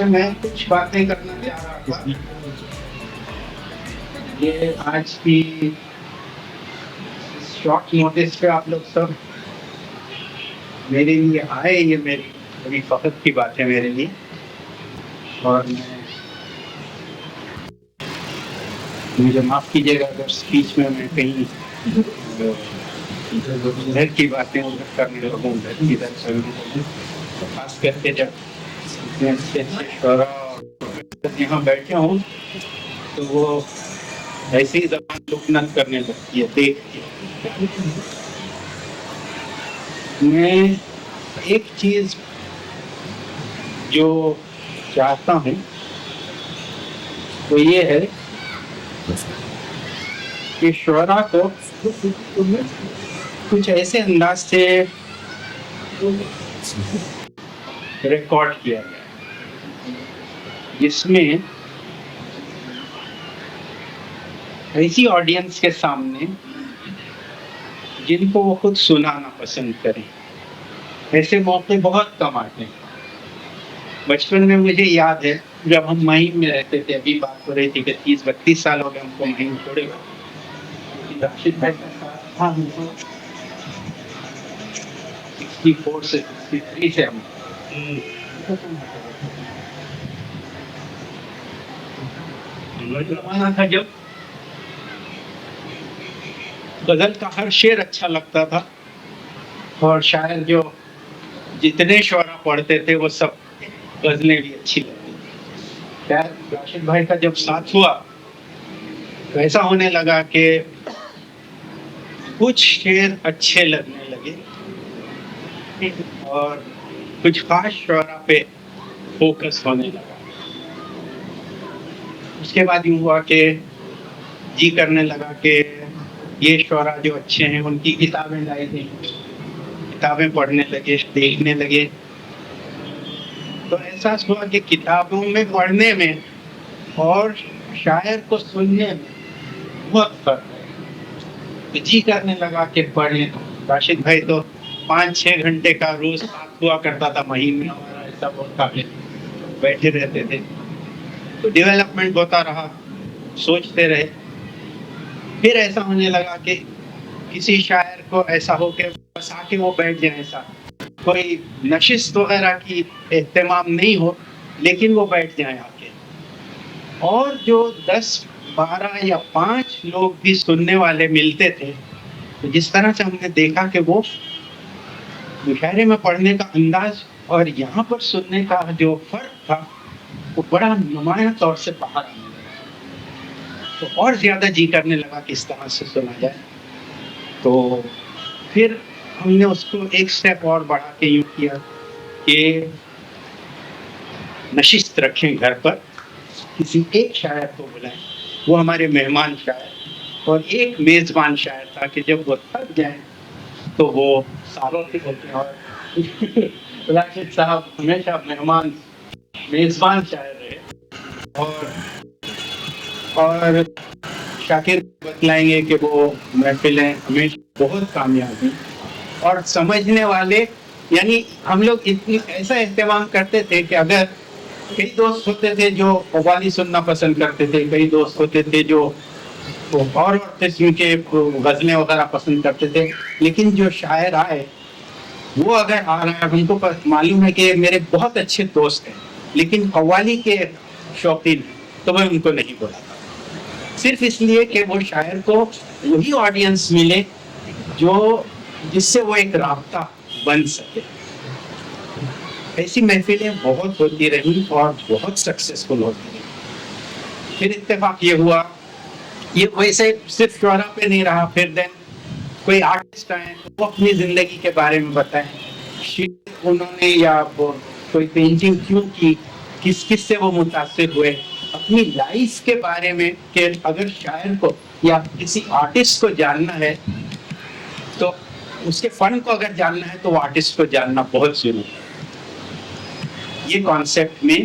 میں کچھ باتیں کرنا چاہ رہا تھا. یہ آج کی شارٹ نوٹس پہ آپ لوگ سب میرے لیے آئے، یہ میری بڑی فخر کی بات ہے میرے لیے. اور مجھے معاف کیجیے گا اگر اسپیچ میں کہیں ادھر کی باتیں ادھر کرنے لگوں، ادھر کی ادھر کرنے لگوں. خاص کر کے جب اتنے اچھے اچھے شعراء اور یہاں بیٹھے ہوں تو وہ ایسی ہی زبان لکنت کرنے لگتی ہے دیکھ کے. میں ایک چیز جو چاہتا ہوں وہ یہ ہے کہ شعراء کو کچھ ایسے انداز سے ریکارڈ کیا جائے جس میں ایسی آڈینس کے سامنے جن کو وہ خود سنانا پسند کریں. ایسے موقع بہت کم آتے ہیں. بچپن میں مجھے یاد ہے جب ہم مہیم میں رہتے تھے، ابھی بات ہو رہی تھی کہ 30-32 سال ہو گئے ہم کو مہیم چھوڑے ہوئے. راشد بھائی کا ساتھ تھا ہم کو 64 سے 63 سے ہم زمانہ تھا جب غزل کا ہر شعر اچھا لگتا تھا اور شاعر جو جتنے شعراء پڑھتے تھے وہ سب غزلیں بھی اچھی لگتی تھی. راشد بھائی کا جب ساتھ ہوا تو ایسا ہونے لگا کہ کچھ شعر اچھے لگنے لگے اور کچھ خاص شعراء پہ فوکس ہونے لگا. اس کے بعد یوں ہوا کہ جی کرنے لگا کہ یہ شعراء جو اچھے ہیں ان کی کتابیں لائی گئیں، کتابیں پڑھنے لگے، دیکھنے لگے. تو احساس ہوا کہ کتابوں میں پڑھنے میں اور شاعر کو سننے میں بہت فرق ہے. تو جی کرنے لگا کہ پڑھیں. راشد بھائی تو 5-6 گھنٹے کا روز ساتھ ہوا کرتا تھا مہینے میں، ہمارا ایسا ہوتا ہے، بیٹھے رہتے تھے. تو ڈیولپمنٹ ہوتا رہا، سوچتے رہے. پھر ایسا ہونے لگا کہ کسی شاعر کو ایسا ہو کہ بس آ کے وہ بیٹھ جائیں، ایسا کوئی نشست وغیرہ کی اہتمام نہیں ہو لیکن وہ بیٹھ جائیں آ کے. اور جو 10-12 یا 5 لوگ بھی سننے والے ملتے تھے تو جس طرح سے ہم نے دیکھا کہ وہ مشاعرے میں پڑھنے کا انداز اور یہاں پر سننے کا جو فرق تھا وہ بڑا نمایاں طور سے باہر آنے لگا. تو اور زیادہ جی کرنے لگا کہ اس طرح سے سنا جائے. تو پھر ہم نے اس کو ایک سٹیپ اور بڑھا کے یوں کیا کہ نشست رکھیں گھر پر، کسی ایک شاعر کو بلائیں، وہ ہمارے مہمان شاعر، اور ایک میزبان شاعر تھا کہ جب وہ تھک جائیں تو وہ سالوں سے ہوتے ہیں. اور راشد صاحب ہمیشہ میزبان شاعر رہے. اور شاکر بتلائیں گے کہ وہ محفلیں ہمیشہ بہت کامیاب ہیں اور سمجھنے والے، یعنی ہم لوگ ایسا اہتمام کرتے تھے کہ اگر کئی دوست ہوتے تھے جو قوالی سننا پسند کرتے تھے، کئی دوست ہوتے تھے جو اور قسم کے غزلیں وغیرہ پسند کرتے تھے، لیکن جو شاعر آئے وہ اگر آ رہا ہے، ہم کو معلوم ہے کہ میرے بہت اچھے دوست ہیں لیکن قوالی کے شوقین تو میں ان کو نہیں بلاتا، صرف اس لیے کہ وہ شاعر کو وہی آڈینس ملے جس سے وہ ایک رابطہ بن سکے. ایسی محفلیں بہت ہوتی رہی اور بہت سکسیسفل ہوتی رہی. پھر اتفاق یہ ہوا، یہ ویسے صرف شعراء پہ نہیں رہا. پھر دین کوئی آرٹسٹ آئے وہ اپنی زندگی کے بارے میں بتائیں، شعر انہوں نے یا کوئی پینٹنگ کیوں کی، کس سے وہ متاثر ہوئے، اپنی لائف کے بارے میں. کہ اگر شاعر کو یا کسی آرٹسٹ کو جاننا ہے تو اس کے فن کو اگر جاننا ہے تو وہ آرٹسٹ کو جاننا بہت ضروری ہے. یہ کانسیپٹ میں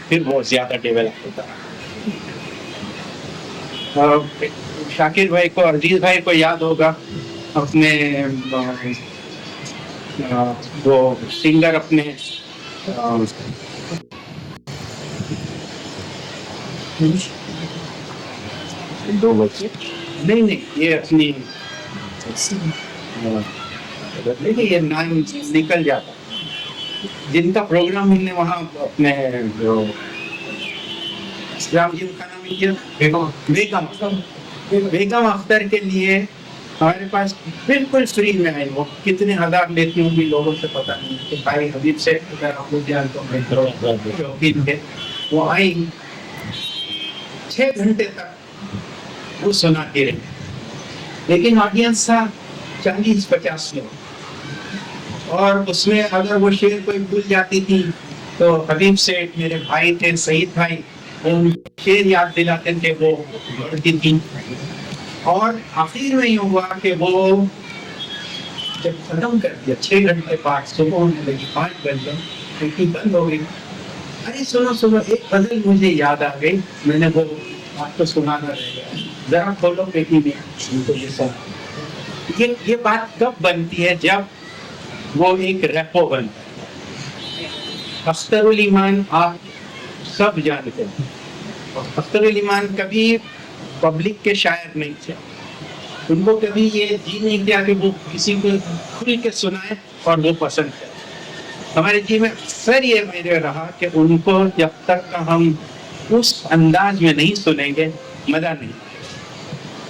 پھر بہت زیادہ ڈیولپ ہوتا ہے. شاکر بھائی کو، عزیز بھائی کو یاد ہوگا اپنے وہ سنگر اپنے دو بچے نہیں یہ اپنی دیکھیے یہ نام نکل جاتا جن کا پروگرام ہم نے وہاں اپنے جو اسلام جی کا نام ہے بیگم اختر کے لیے ہمارے پاس بالکل فری میں آئی. وہ کتنے ہزار لیتی ہوں گی لوگوں سے پتہ نہیں کہ بھائی حبیب سے اگر آپ لوگ جان تو شوقین تھے وہ آئی 6 گھنٹے تک وہ سناتی رہی لیکن آڈینس تھا 40-50 لوگ اور اس میں اگر وہ شعر کوئی بھول جاتی تھی تو حبیب سے میرے بھائی تھے سعید بھائی ان شعر یاد دلاتے تھے وہ پڑھتی تھی. اور آخر میں یہ ہوا کہ وہ جب ختم کر دیا 6 گھنٹے بعد صبح ہونے لگی 5 بجے کھڑکی بند ہو گئی. ارے سنو ایک غزل مجھے یاد آ گئی میں نے وہ آپ کو سنانا رہ گیا ذرا کھولو پیٹی میں ان کو یہ سنا. یہ بات کب بنتی ہے جب وہ ایک ریپو بنتا ہے. اختر الایمان آپ سب جانتے ہیں. اختر الایمان کبھی پبلک کے شاعر نہیں تھے. ان کو کبھی یہ جی نہیں کیا کہ وہ کسی کو کھل کے سنائے اور وہ پسند کرے. ہمارے جی میں اکثر یہ میرے رہا کہ ان کو جب تک ہم اس انداز میں نہیں سنیں گے مزہ نہیں.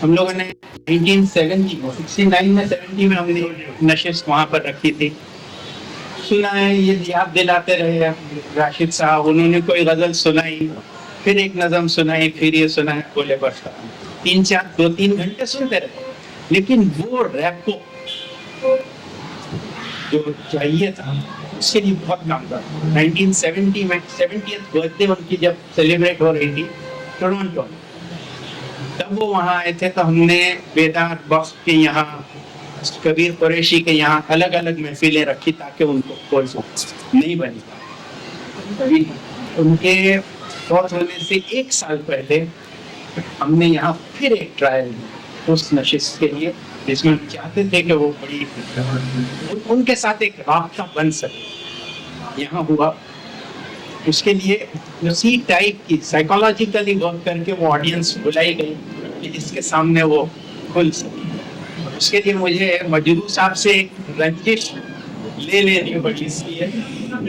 ہم لوگوں نے 1969 میں 70 میں ہم نے نشست وہاں پر رکھی تھی. سنا ہے یہ یاد دلاتے رہے راشد صاحب. انہوں نے کوئی غزل سنائی پھر ایک نظم سنائی پھر یہ سنا ہے بولے بس 2-3 گھنٹے سنتے رہے. لیکن وہ ریپ کو جو چاہیے تھا اس کے لیے بہت کام تھا. 1970 میں 70th برتھ ڈے ان کی جب سیلیبریٹ ہو رہی تھی ٹورنٹو میں تب وہ وہاں آئے تھے تو ہم نے بیدار بخش کے یہاں کبیر قریشی کے یہاں الگ الگ محفلیں رکھی تاکہ ان کو کوئی نہیں بنی. ان کے فوت ہونے سے 1 سال پہلے ہم نے یہاں پھر ایک ٹرائل اس نشست کے لیے جس میں ہم چاہتے تھے کہ وہ بڑی ان کے ساتھ ایک رابطہ بن سکے یہاں ہوا. اس کے لیے اسی ٹائپ کی سائیکولوجیکلی ورک کر کے وہ آڈینس بلائی گئی کہ جس کے سامنے وہ کھل سکے. اس کے لیے مجھے مجروح صاحب سے ایک رنجش لے لینی پڑی. اس لیے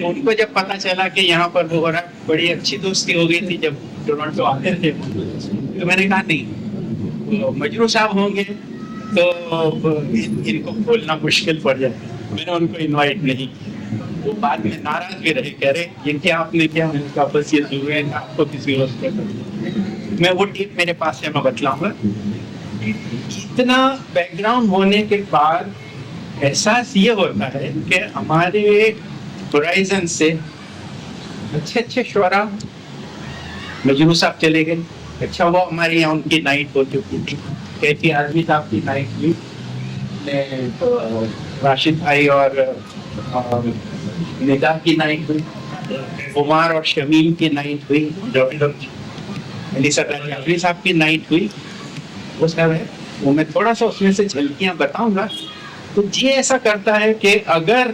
ان کو جب پتا چلا کہ یہاں پر وہ ہو رہا بڑی اچھی دوستی ہو گئی تھی جب ٹورنٹو آتے تھے تو میں نے کہا نہیں مجروح صاحب ہوں گے تو ان کو کھولنا مشکل پڑ جائے. میں نے ان کو انوائٹ نہیں کیا. وہ بعد میں ناراض بھی رہے کہہ رہے یہ کیا آپ نے کیا. میں نے کہا بس یہ ضرور ہے آپ کو کسی وقت میں وہ ٹیپ میرے پاس ہے میں بتلاؤں گا. اتنا بیک گراؤنڈ ہونے کے بعد احساس یہ ہوتا ہے کہ ہمارے ہورائزن سے اچھے شعراء مجروح صاحب چلے گئے. اچھا وہ ہمارے یہاں ان کی نائٹ ہو چکی تھی. کیفی اعظمی صاحب کی نائٹ ہوئی راشد بھائی اور نگاہ کی نائٹ ہوئی. عمار اور شمیم کی نائٹ ہوئی. علی سردار جعفری صاحب کی نائٹ ہوئی. وہ سب ہے وہ میں تھوڑا سا اس میں سے جھلکیاں بتاؤں گا. تو یہ ایسا کرتا ہے کہ اگر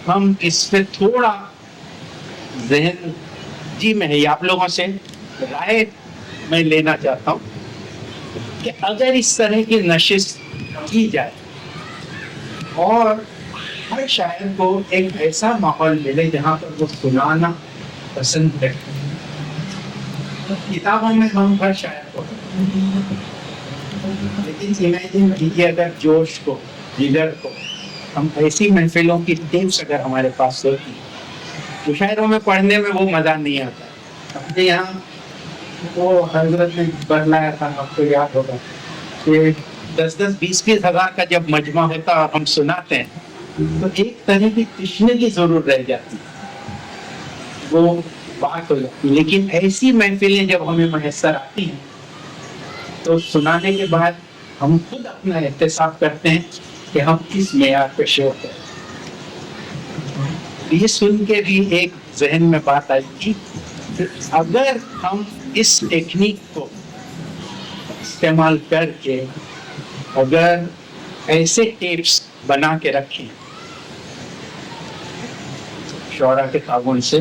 ہم اس پہ تھوڑا ذہن جی میں ہے آپ لوگوں سے رائے میں لینا چاہتا ہوں کہ اگر اس طرح کی نشست کی جائے اور ہر شاعر کو ایک ایسا ماحول ملے جہاں پر وہ سنانا پسند کرے. کتابوں میں ہم ہر شاعر کو لیکن امیجن کیجیے اگر جوش کو جگر کو ہم ایسی محفلوں کی ٹیپس اگر ہمارے پاس ہوتی تو شاعروں میں پڑھنے میں وہ مزہ نہیں آتا. اپنے یہاں وہ حضرت نے بتلایا تھا آپ کو یاد ہوگا کہ 10-20 ہزار کا جب مجمع ہوتا اور ہم سناتے ہیں تو ایک طرح کی تشنگی ضرور رہ جاتی وہ بات ہو جاتی. لیکن ایسی محفلیں جب ہمیں میسر آتی ہیں تو سنانے کے بعد ہم خود اپنا احتساب کرتے ہیں کہ ہم کس معیار پہ شور کریں. یہ سن کے بھی ایک ذہن میں بات آئی کہ اگر ہم اس ٹیکنیک کو استعمال کر کے اگر ایسے ٹیپس بنا کے رکھیں شعراء کے تعاون سے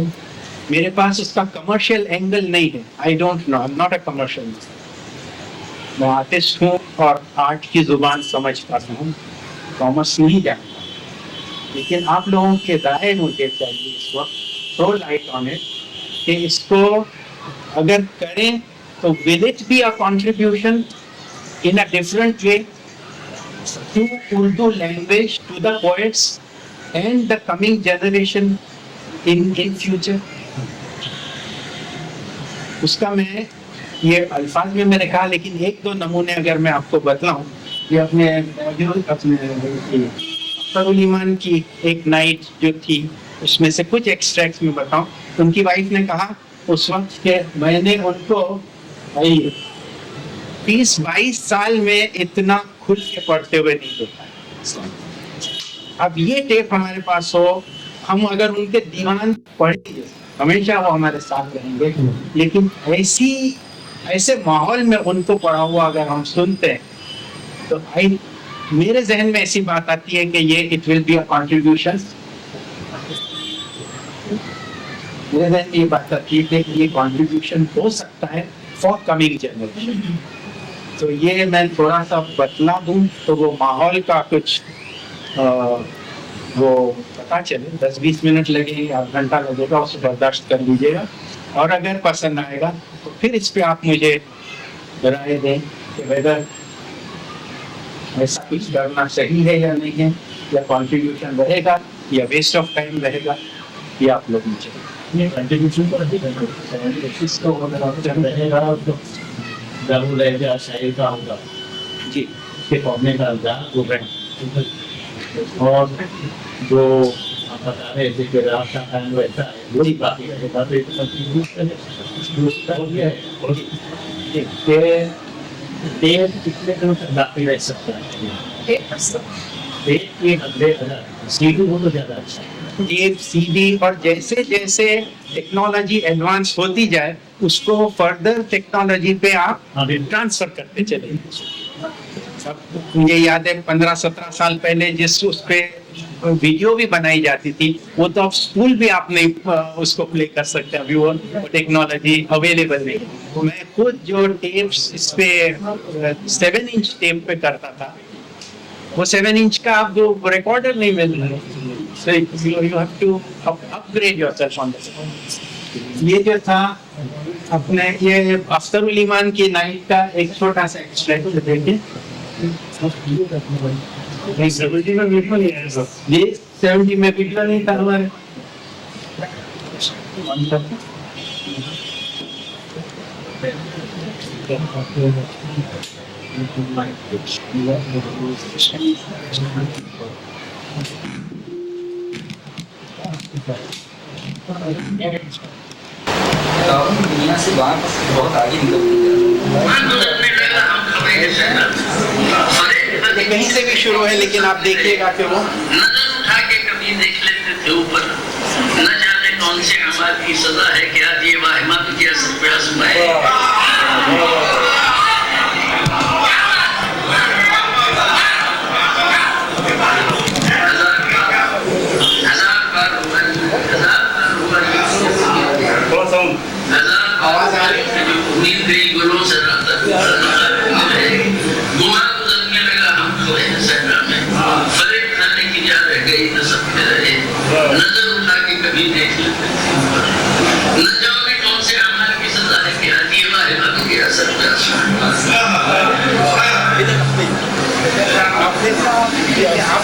میرے پاس اس کا کمرشل اینگل نہیں ہے. I don't know, I am not a commercial. میں آرٹسٹ ہوں اور آرٹ کی زبان سمجھ پاتا ہوں, کامرس نہیں جانتا. لیکن آپ لوگوں کے رائے مجھے چاہیے اس وقت, تھرو لائٹ آن اٹ, کہ اس کو اگر کریں تو will it be a contribution in a different way to Urdu language, to the poets and the coming generation in future. اس کا میں یہ الفاظ میں نے کہا, لیکن ایک دو نمونے اگر میں آپ کو بتلاؤں, یہ اپنے اختر الایمان کی ایک نائٹ جو تھی اس میں سے کچھ ایکسٹریکٹس میں بتاؤں. ان کی وائف نے کہا اس وقت کہ میں نے ان کو 30-22 سال میں اتنا کھل کے پڑھتے ہوئے نہیں دیکھا. اب یہ ٹیپ ہمارے پاس ہو, ہم اگر ان کے دیوان پڑھیں ہمیشہ وہ ہمارے ساتھ رہیں گے, لیکن ایسے ماحول میں ان کو پڑھا ہوا اگر ہم سنتے ہیں تو میرے ذہن میں ایسی بات آتی ہے کہ یہ it will be a contribution. میرے ذہن میں یہ بات آتی ہے کہ یہ کنٹریبیوشن ہو سکتا ہے فار کمنگ جنریشن. تو یہ میں تھوڑا سا بتلا دوں تو وہ ماحول کا کچھ وہ پتا چلے. 10-20 منٹ لگے یا گھنٹہ لگے گا, اسے برداشت کر لیجیے گا, اور اگر پسند آئے گا تو پھر اس پہ آپ مجھے رائے دیں کہ ویدر ایسا کچھ کرنا صحیح ہے یا نہیں ہے, یا کنٹریبیوشن رہے گا یا ویسٹ آف ٹائم رہے گا, یہ آپ لوگ مجھے کنٹریبیوشن پر اس کو رہے گا ضرور رہے گا, شاعر کا ہوگا جی کے پڑھنے کا انداز وہ اور جو آپ بتا رہے تھے کہ راستہ قائم رہتا ہے وہی باقی رہے گا. تو دیر کتنے دنوں تک باقی رہ سکتا ہے؟ ایک اگلے سیڈی ہو تو زیادہ اچھا ہے. ٹیپ سی ڈی, اور جیسے جیسے ٹیکنالوجی ایڈوانس ہوتی جائے اس کو فردر ٹیکنالوجی پہ آپ ٹرانسفر کرتے چلیں. مجھے یاد ہے 15-17 سال پہلے جس اس پہ ویڈیو بھی بنائی جاتی تھی, وہ تو اب اسکول بھی آپ نہیں اس کو پلے کر سکتے, ابھی وہ ٹیکنالوجی اویلیبل نہیں. میں خود جو ٹیپس اس پہ 7 انچ ٹیپ پہ کرتا تھا, وہ 7 انچ کا آپ کو ریکارڈر نہیں مل رہا ہے. So you have to upgrade yourself on this. یہ جو تھا اپنے یہ اختر الایمان کی نائٹ کا ایک چھوٹا سا ایکسٹریکٹ دیکھیں. یہ 70 میں ویڈیو نہیں تھا ہمارے. دنیا سے بات بہت آگے کہیں سے بھی شروع ہے, لیکن آپ دیکھیے گا کہ وہ نظر اٹھا کے کبھی دیکھ لیتے تھے اوپر, نہ جانے کون سے اعمال کی سزا ہے, کیا یہ واہمات کیا سب پہ آزمائے. آواز آ رہی ہے, نیند گئی گلوں سے گمراہ گزرنے لگا, ہم کھوئے ہیں صحرا میں, فریب کھانے کی جا رہ گئی نہ سب میں رہے, نظر اٹھا کے کبھی دیکھ لیتے, نہ جانے کون سے اعمال کی سزا ہے, کیا یہ واہمات کیا سب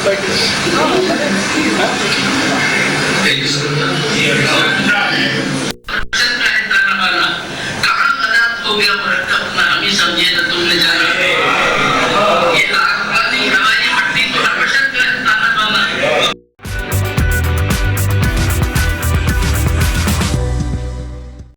پہ کہاں غلط ہو گیا.